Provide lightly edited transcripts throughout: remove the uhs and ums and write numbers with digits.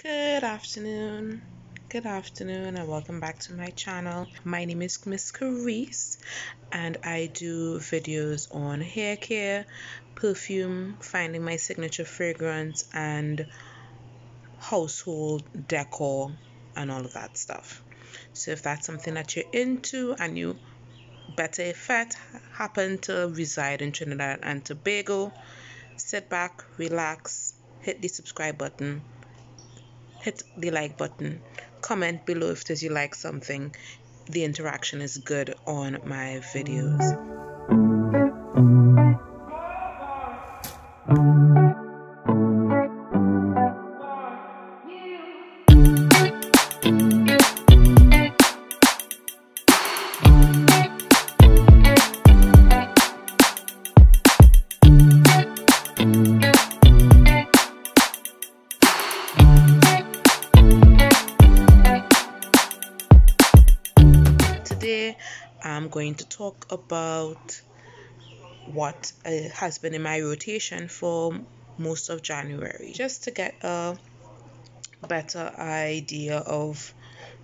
Good afternoon. Good afternoon, and welcome back to my channel. My name is Miss Carice, and I do videos on hair care, perfume, finding my signature fragrance, and household decor, and all of that stuff. So if that's something that you're into and you better if it happen to reside in Trinidad and Tobago, sit back, relax, hit the subscribe button, hit the like button, comment below if does you like something. The interaction is good on my videos. Today I'm going to talk about what has been in my rotation for most of January, just to get a better idea of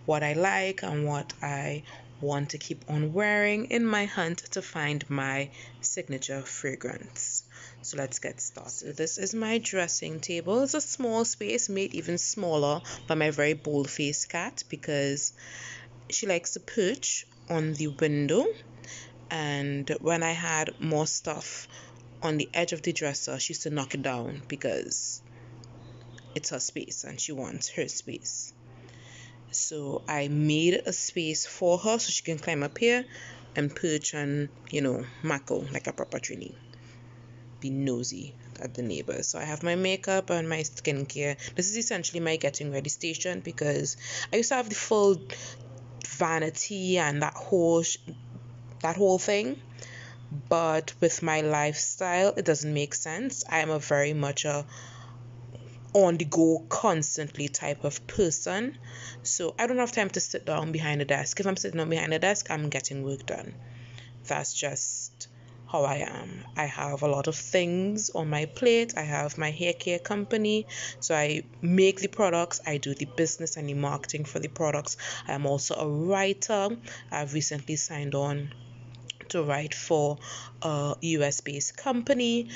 what I like and what I want to keep on wearing in my hunt to find my signature fragrance. So let's get started. So this is my dressing table. It's a small space, made even smaller by my very bold-faced cat because she likes to perch on the window, and when I had more stuff on the edge of the dresser, she used to knock it down because it's her space and she wants her space. So I made a space for her so she can climb up here and perch and, mako like a proper Trini. Be nosy at the neighbors. So I have my makeup and my skincare. This is essentially my getting ready station because I used to have the full vanity and that whole thing, but with my lifestyle it doesn't make sense. I am a very much a on the go constantly type of person, so I don't have time to sit down behind a desk. If I'm sitting down behind a desk, I'm getting work done. That's just how I am. I have a lot of things on my plate. I have my hair care company, so I make the products, I do the business and the marketing for the products. I am also a writer. I've recently signed on to write for a US based company.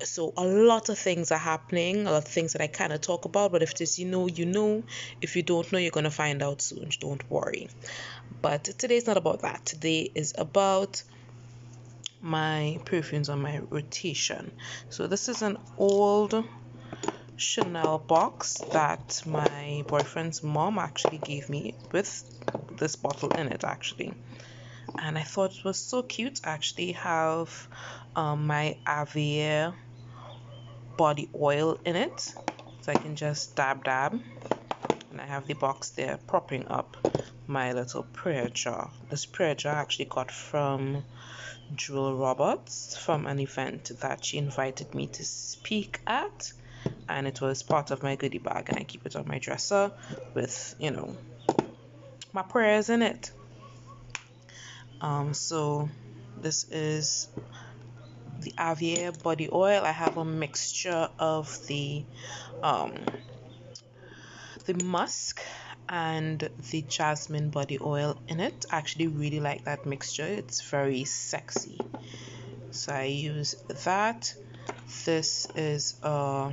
So a lot of things are happening, a lot of things that I kind of talk about, but if this you know. If you don't know, you're going to find out soon. Don't worry. But today's not about that. Today is about my perfumes on my rotation. So this is an old Chanel box that my boyfriend's mom actually gave me with this bottle in it actually. And I thought it was so cute. I actually have my Avia body oil in it, so I can just dab, and I have the box there propping up my little prayer jar. This prayer jar I actually got from Jewel Roberts from an event that she invited me to speak at, and it was part of my goodie bag, and I keep it on my dresser with my prayers in it. So this is the Avia body oil. I have a mixture of the musk and the jasmine body oil in it. I actually really like that mixture. It's very sexy. So I use that. This is a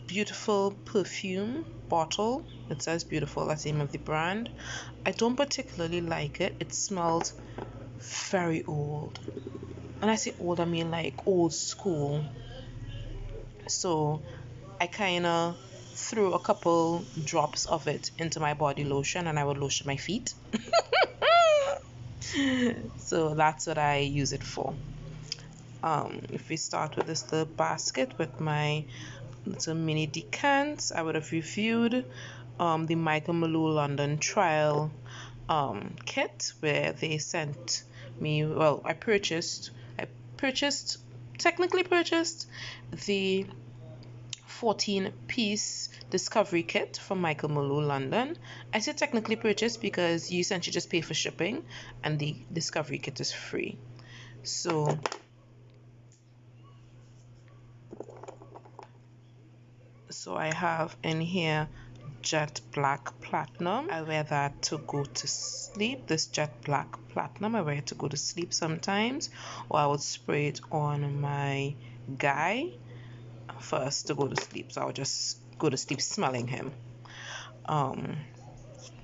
beautiful perfume bottle. It says beautiful, that's the name of the brand. I don't particularly like it. It smells very old. When I say old, I mean like old school. So I kind of threw a couple drops of it into my body lotion and I would lotion my feet. So that's what I use it for. If we start with this little basket with my little mini decants, I would have reviewed the Michael Malou London trial kit where they sent me, well, I technically purchased the 14-piece discovery kit from Michael Malou London. I say technically purchased because you essentially just pay for shipping and the discovery kit is free. So So I have in here Jet Black Platinum. I wear that to go to sleep. This Jet Black Platinum, I wear it to go to sleep sometimes, or I would spray it on my guy first to go to sleep. So I would just go to sleep smelling him.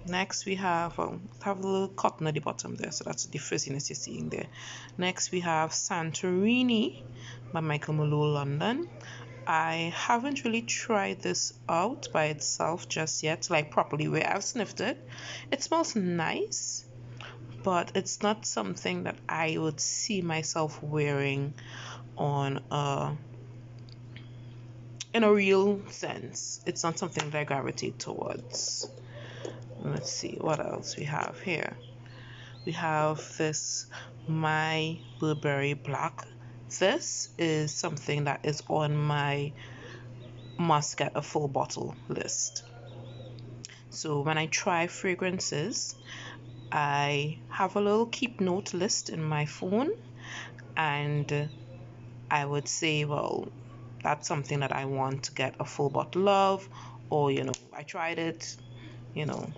Next we have a little cotton at the bottom there, so that's the frizziness you're seeing there. Next we have Santorini by Michael Malone London. I haven't really tried this out by itself just yet, like properly where I've sniffed it. It smells nice, but it's not something that I would see myself wearing on in a real sense. It's not something that I gravitate towards. Let's see what else we have here. We have this My Burberry Black. This is something that is on my must get a full bottle list. So when I try fragrances, I have a little keep note list in my phone, and I would say, well, that's something that I want to get a full bottle of, or I tried it, and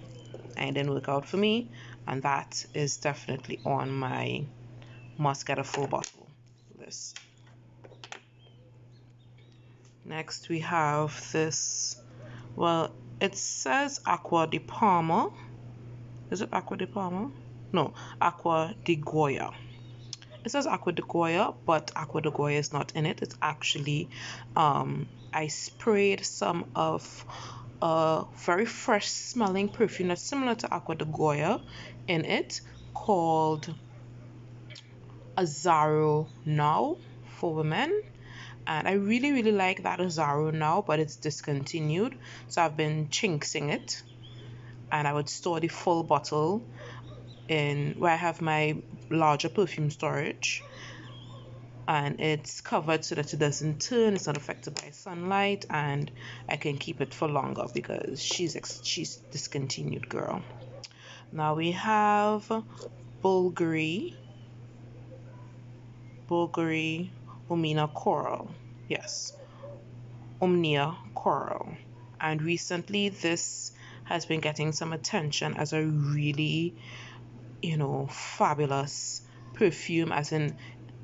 it didn't work out for me, and that is definitely on my must get a full bottle list. Next we have this, well, it says Acqua di Parma. Is it Acqua di Parma? No, Acqua di Goya. It says Acqua di Goya, but Acqua di Goya is not in it. It's actually, I sprayed some of a very fresh smelling perfume that's similar to Acqua di Goya in it, called Azzaro Now for women. And I really like that Azzaro Now, but it's discontinued, so I've been chinksing it, and I would store the full bottle in where I have my larger perfume storage, and it's covered so that it doesn't turn, it's not affected by sunlight, and I can keep it for longer because she's discontinued, girl. Now we have Bulgari Omnia Coral. Yes, Omnia Coral. And recently this has been getting some attention as a really, fabulous perfume, as in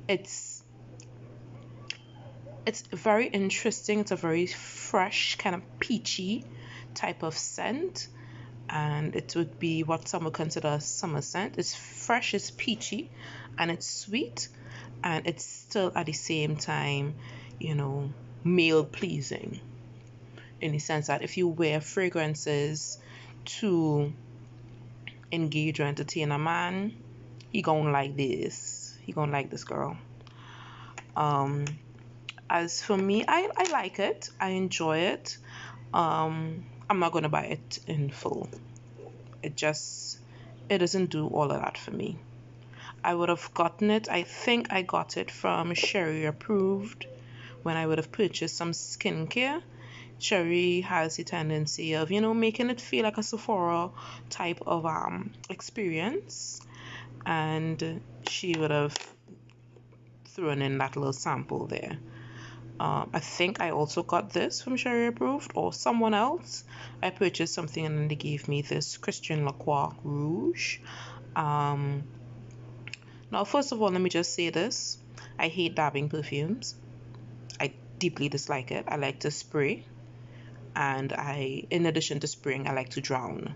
it's very interesting. It's a very fresh, kind of peachy type of scent, and it would be what some would consider a summer scent. It's fresh, it's peachy, and it's sweet, and it's still at the same time, male pleasing, in the sense that if you wear fragrances to engage or entertain a man, he gonna like this. He gonna like this, girl. As for me, I like it. I enjoy it. I'm not gonna buy it in full. It doesn't do all of that for me. I would have gotten it. I think I got it from Sherry Approved when I would have purchased some skincare. Sherry has the tendency of, making it feel like a Sephora type of experience, and she would have thrown in that little sample there. I think I also got this from Sherry Approved or someone else. I purchased something and then they gave me this Christian Lacroix Rouge. Now, first of all, let me just say this. I hate dabbing perfumes. I deeply dislike it. I like to spray. And in addition to spraying, I like to drown.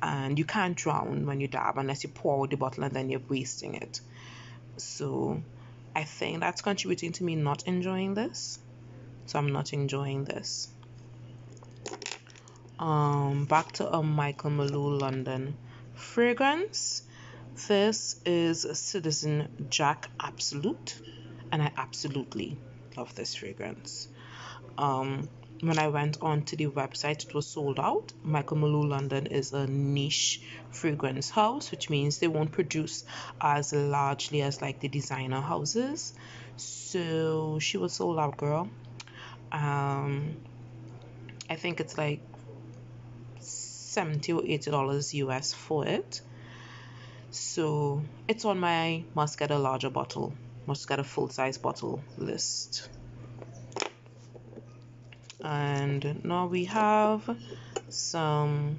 And you can't drown when you dab unless you pour out the bottle and then you're wasting it. So I think that's contributing to me not enjoying this. So I'm not enjoying this. Back to a Michael Malone London fragrance. This is Citizen Jack Absolute, and I absolutely love this fragrance. When I went onto the website, it was sold out. Michael Malone London is a niche fragrance house, which means they won't produce as largely as like the designer houses. So she was sold out, girl. I think it's like $70 or $80 US for it. So it's on my must get a full size bottle list. And now we have some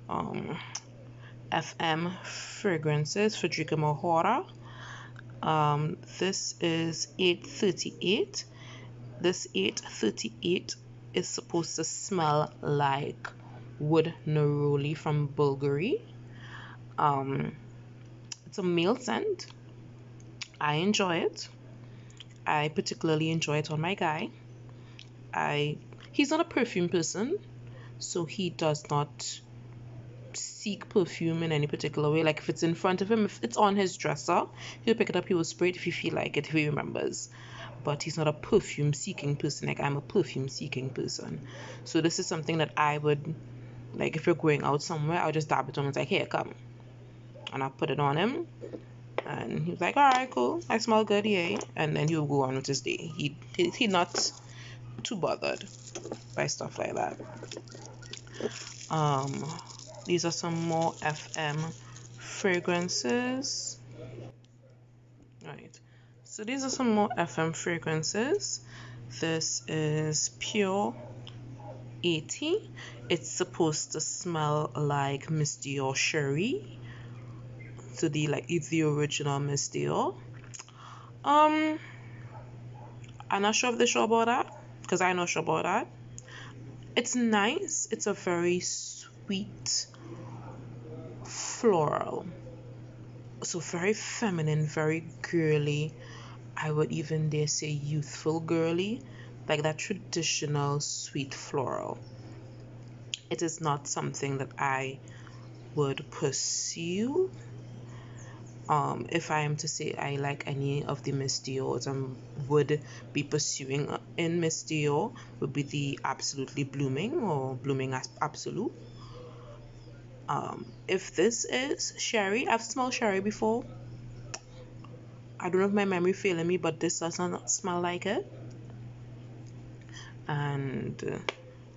FM fragrances for Frederica Mahora. This is 838. This 838 is supposed to smell like wood neroli from Bulgari. It's a male scent. I enjoy it. I particularly enjoy it on my guy. He's not a perfume person, so he does not seek perfume in any particular way. Like if it's in front of him, if it's on his dresser, he'll pick it up, he will spray it if he feel like it, if he remembers. But he's not a perfume seeking person like I'm a perfume seeking person. So this is something that I would, like, if you're going out somewhere, I'll just dab it on and say, here, come. And I'll put it on him. And he was like, all right, cool, I smell good, yay. And then he'll go on with his day. He not too bothered by stuff like that. These are some more FM fragrances. Right. So these are some more FM fragrances. This is Pure 80. It's supposed to smell like Miss Dior Cherie. So the original Miss Dior. I'm not sure if they're sure about that, because I'm not sure about that. It's nice. It's a very sweet floral. So very feminine, very girly. I would even dare say youthful girly, like that traditional sweet floral. It is not something that I would pursue. If I am to say I like any of the Miss Dior's would be pursuing in Miss Dior, would be the Absolutely Blooming or Blooming Absolute. If this is Sherry, I've smelled Sherry before. I don't know if my memory failing me, but this does not smell like it. And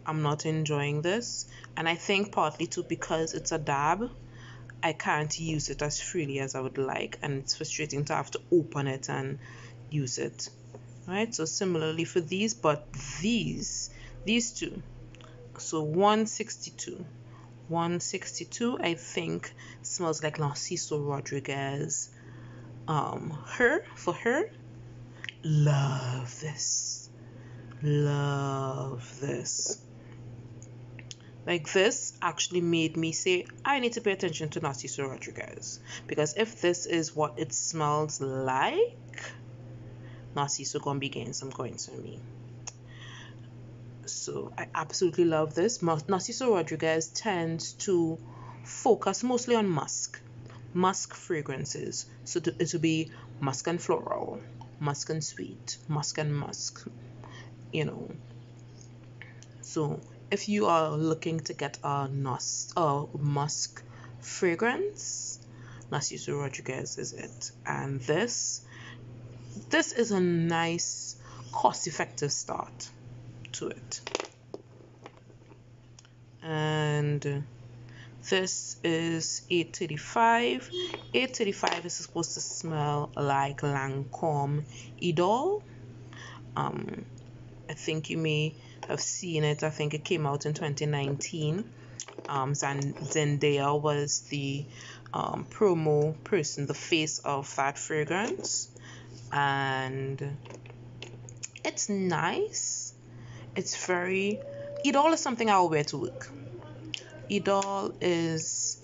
I'm not enjoying this. And I think partly too because it's a dab, I can't use it as freely as I would like, and it's frustrating to have to open it and use it. Right? So similarly for these, but these two. So 162 I think smells like Narciso Rodriguez. Her love this. Like this actually made me say I need to pay attention to Narciso Rodriguez, because if this is what it smells like, Narciso gonna be getting some coins from me. So I absolutely love this. Narciso Rodriguez tends to focus mostly on musk fragrances. So it will be musk and floral, musk and sweet, musk and musk, So if you are looking to get a musk fragrance, Narciso Rodriguez is it. And this is a nice cost-effective start to it. And this is 835. 835 is supposed to smell like Lancome Idol. I think you may have seen it. I think it came out in 2019. Zendaya was the promo person, the face of that fragrance. And it's nice. It's very... Idol is something I'll wear to work. Idol is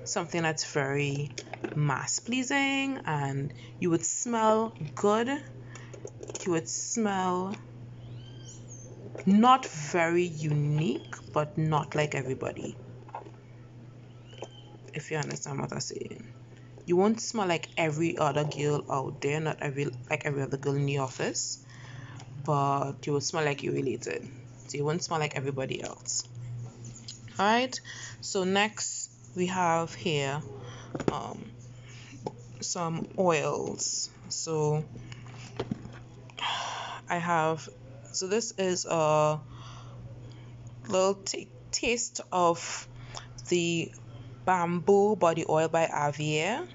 something that's very mass pleasing, and you would smell good. You would smell not very unique, but not like everybody, if you understand what I'm saying. You won't smell like every other girl out there, not every other girl in the office, but you will smell like you're related. So you won't smell like everybody else. Alright, so next we have here some oils. So this is a little taste of the Bamboo Body Oil by Avier.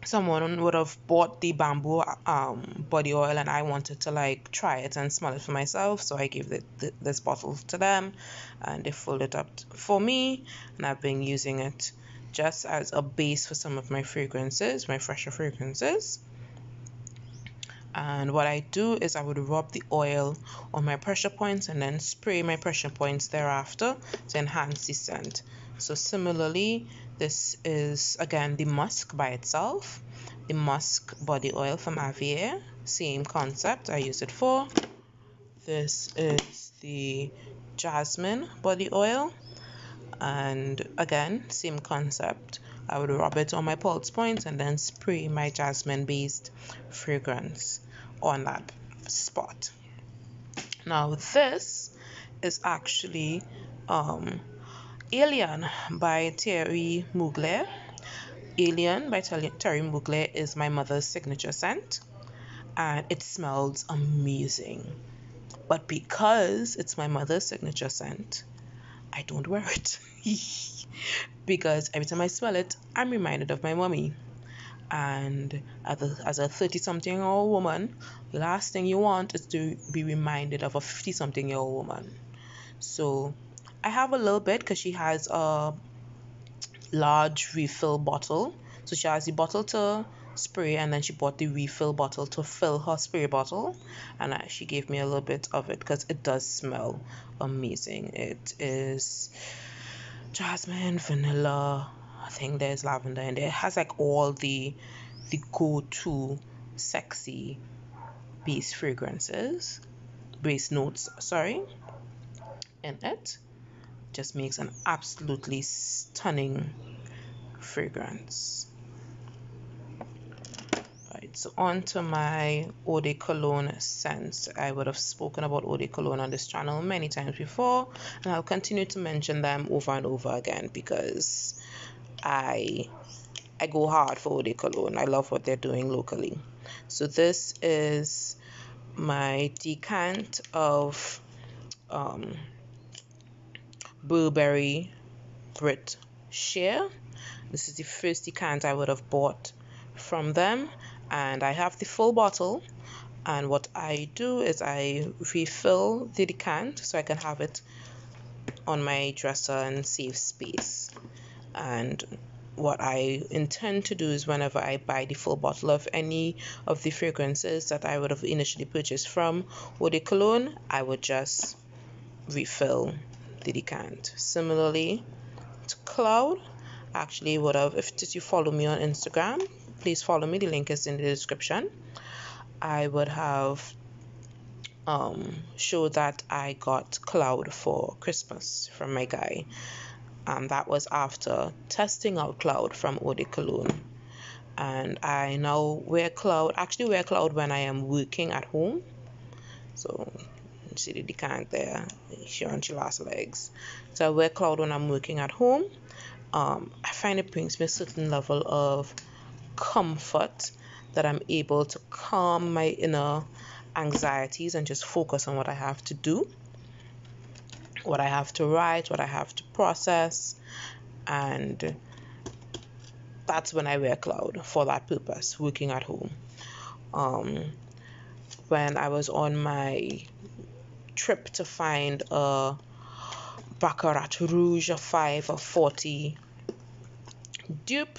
someone would have bought the bamboo body oil, and I wanted to like try it and smell it for myself, so I gave this bottle to them, and they filled it up for me, and I've been using it just as a base for some of my fragrances, my fresher fragrances. And what I do is I would rub the oil on my pressure points and then spray my pressure points thereafter to enhance the scent. So similarly, this is again the musk by itself, the musk body oil from Avier, same concept I use it for. This is the jasmine body oil, and again same concept. I would rub it on my pulse points and then spray my jasmine based fragrance on that spot. Now this is actually Alien by Thierry Mugler. Alien by Thierry Mugler is my mother's signature scent, and it smells amazing. But because it's my mother's signature scent, I don't wear it. Because every time I smell it, I'm reminded of my mommy. And as a 30-something-year-old woman, the last thing you want is to be reminded of a 50-something-year-old woman. So I have a little bit because she has a large refill bottle. So she has the bottle to spray, and then she bought the refill bottle to fill her spray bottle, and she gave me a little bit of it because it does smell amazing. It is jasmine, vanilla, I think there's lavender in there. It has like all the go-to sexy base fragrances, base notes, sorry, in it. Just makes an absolutely stunning fragrance. Right, so on to my eau de cologne scents. I would have spoken about eau de cologne on this channel many times before, and I'll continue to mention them over and over again because I go hard for eau de cologne. I love what they're doing locally. So this is my decant of Burberry Brit Sheer. This is the first decant I would have bought from them, and I have the full bottle. And what I do is I refill the decant so I can have it on my dresser and save space. And what I intend to do is whenever I buy the full bottle of any of the fragrances that I would have initially purchased from Eau de Cologne, I would just refill the decant. Similarly to Cloud, actually would have, if you follow me on Instagram, please follow me, the link is in the description. I would have showed that I got Cloud for Christmas from my guy. That was after testing out Cloud from Eau de Cologne. And I now wear Cloud when I am working at home. So you see the decant there, she on your last legs. So I wear Cloud when I'm working at home. I find it brings me a certain level of comfort that I'm able to calm my inner anxieties and just focus on what I have to do, what I have to write, what I have to process, and that's when I wear Cloud for that purpose, working at home. When I was on my trip to find a Baccarat Rouge 5 or 40 dupe,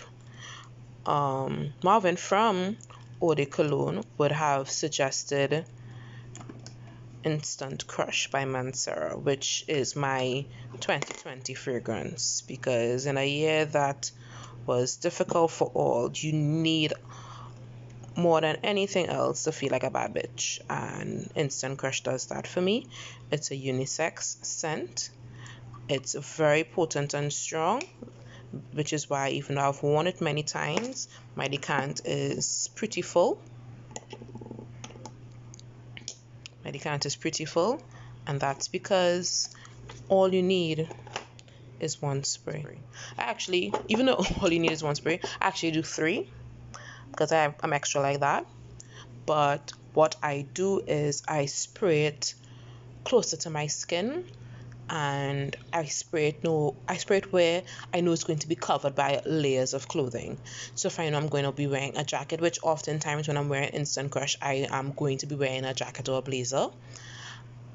Marvin from Eau de Cologne would have suggested Instant Crush by Mancera, which is my 2020 fragrance, because in a year that was difficult for all, you need more than anything else to feel like a bad bitch, and Instant Crush does that for me. It's a unisex scent. It's very potent and strong, which is why even though I've worn it many times, my decant is pretty full. My decant is pretty full, and that's because all you need is one spray. Actually, even though all you need is one spray, I actually do 3 because I'm extra like that. But what I do is I spray it closer to my skin and I spray it. No, I spray it where I know it's going to be covered by layers of clothing. So if I know I'm going to be wearing a jacket, which oftentimes when I'm wearing Instant Crush, I am going to be wearing a jacket or a blazer,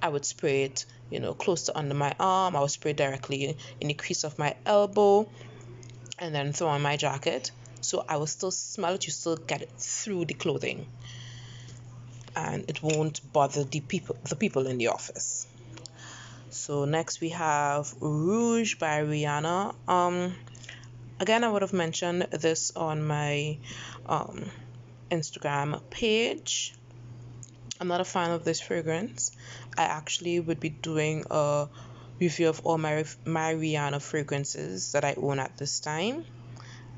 I would spray it, close to under my arm. I would spray directly in the crease of my elbow, and then throw on my jacket. So I will still smell it. You still get it through the clothing, and it won't bother the people in the office. So next we have Rouge by Rihanna. Again, I would have mentioned this on my Instagram page. I'm not a fan of this fragrance. I actually would be doing a review of all my Rihanna fragrances that I own at this time.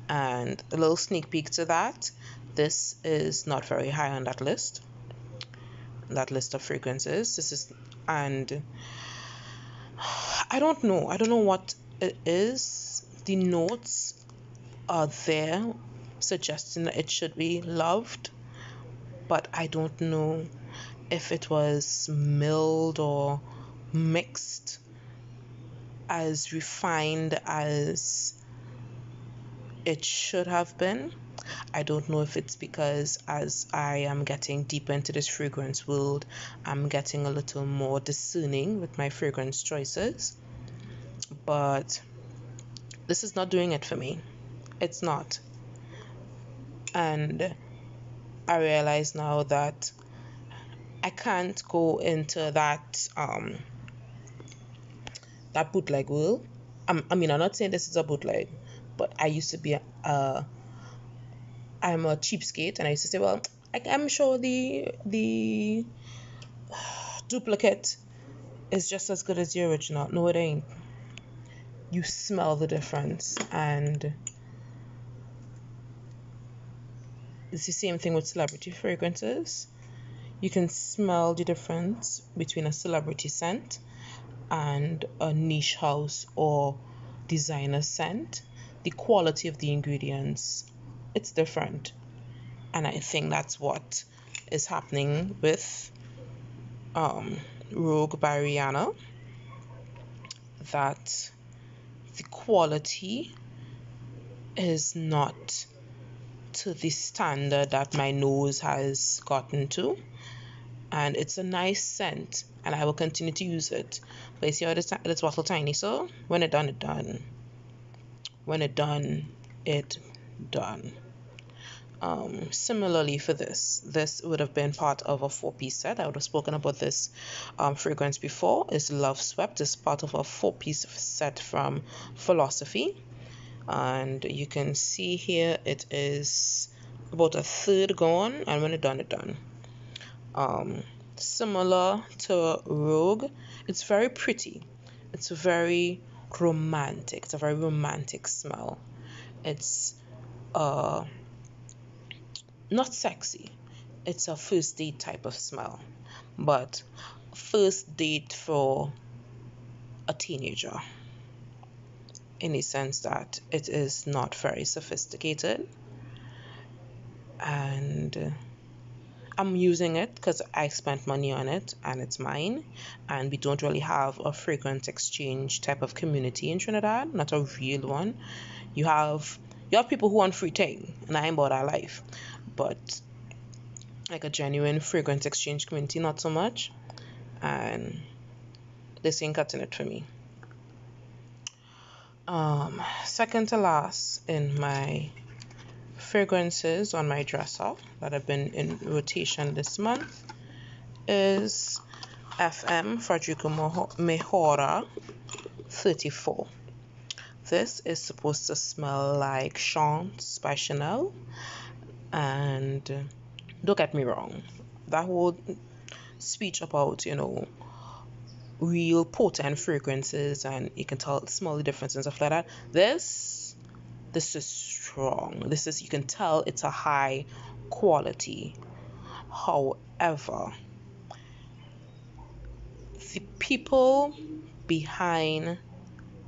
And a little sneak peek to that, this is not very high on that list of fragrances. And I don't know. I don't know what it is. The notes are there suggesting that it should be loved, but I don't know if it was milled or mixed as refined as it should have been. I don't know if it's because as I am getting deeper into this fragrance world, I'm getting a little more discerning with my fragrance choices, but this is not doing it for me. It's not. And I realize now that I can't go into that bootleg world. I'm not saying this is a bootleg, but I used to be I'm a cheapskate, and I used to say, well, I'm sure the duplicate is just as good as the original. No, it ain't. You smell the difference, and it's the same thing with celebrity fragrances. You can smell the difference between a celebrity scent and a niche house or designer scent. The quality of the ingredients, it's different. And I think that's what is happening with Rogue by Rihanna, that the quality is not to the standard that my nose has gotten to. And it's a nice scent, and I will continue to use it. But you see how it's bottle tiny, so when it done, it done. When it done, it done. Similarly for this would have been part of a 4-piece set. I would have spoken about this fragrance before. It's Love Swept. It's part of a 4-piece set from Philosophy, and you can see here it is about a third gone, and when it done, it done. Similar to Rogue, it's very pretty. It's very romantic. It's a very romantic smell. It's not sexy. It's a first date type of smell, but first date for a teenager, in the sense that it is not very sophisticated, and I'm using it because I spent money on it and it's mine, and we don't really have a fragrance exchange type of community in Trinidad, not a real one. You have people who want free thing, and I ain't about that life, but like a genuine fragrance exchange community, not so much, and this ain't cutting it for me. Second to last in my fragrances on my dresser that have been in rotation this month is FM Frederico Mejora 34. This is supposed to smell like Chance by Chanel, and don't get me wrong, that whole speech about real potent fragrances and you can smell the difference and stuff like that, this is strong. You can tell it's a high quality. However, the people behind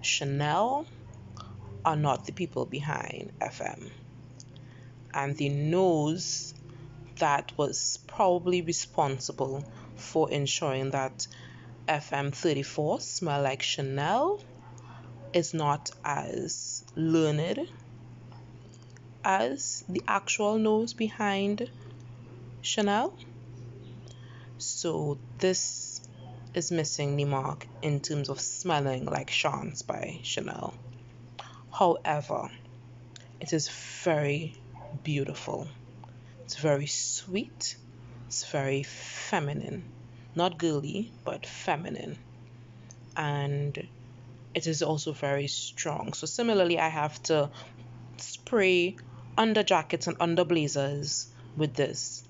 Chanel are not the people behind FM, and the nose that was probably responsible for ensuring that FM34, Smell Like Chanel, is not as learned as the actual nose behind Chanel. So this is missing the mark in terms of smelling like Chance by Chanel. However, it is very beautiful. It's very sweet. It's very feminine. Not girly, but feminine. And it is also very strong. So similarly, I have to spray under jackets and under blazers with this,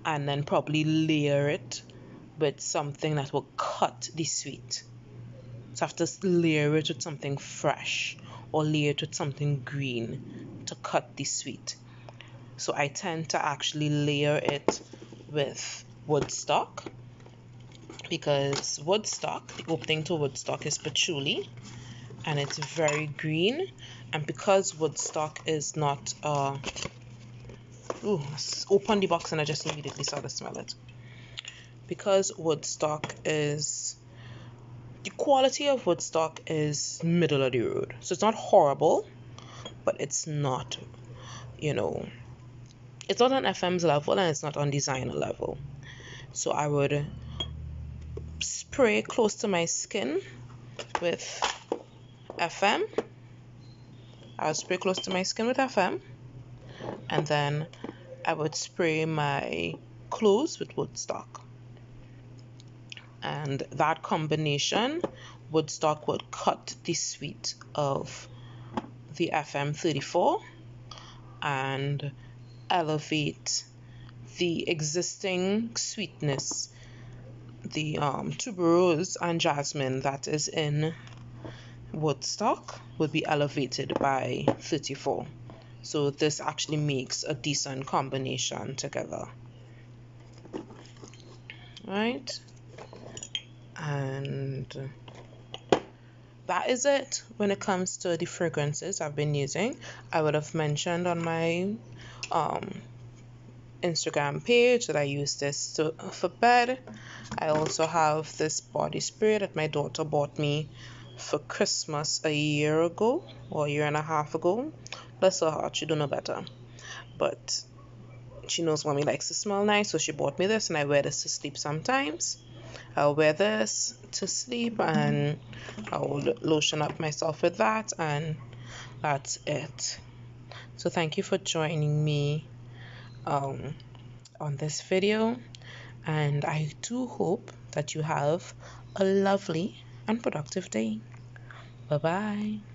and then probably layer it with something that will cut the sweet. So I have to layer it with something fresh or layer it with something green to cut the sweet. So I tend to actually layer it with Woodstock, because Woodstock, the opening to Woodstock is patchouli, and it's very green. And because Woodstock is not open the box and I just immediately started to smell it. Because Woodstock is, the quality of Woodstock is middle of the road. So it's not horrible, but it's not, it's not on FM's level and it's not on designer level. So I would spray close to my skin with FM. I would spray close to my skin with FM, and then I would spray my clothes with Woodstock. And that combination, Woodstock would cut the sweet of the FM34 and elevate the existing sweetness, the tuberose and jasmine that is in Woodstock would be elevated by 34. So this actually makes a decent combination together. Right? And that is it when it comes to the fragrances I've been using. I would have mentioned on my Instagram page that I use this for bed. I also have this body spray that my daughter bought me for Christmas a year ago or a year and a half ago. Bless her heart, she don't know better, but she knows mommy likes to smell nice, so she bought me this, and I wear this to sleep sometimes. I'll wear this to sleep and I'll lotion up myself with that, and that's it. So thank you for joining me on this video, and I do hope that you have a lovely and productive day. Bye bye.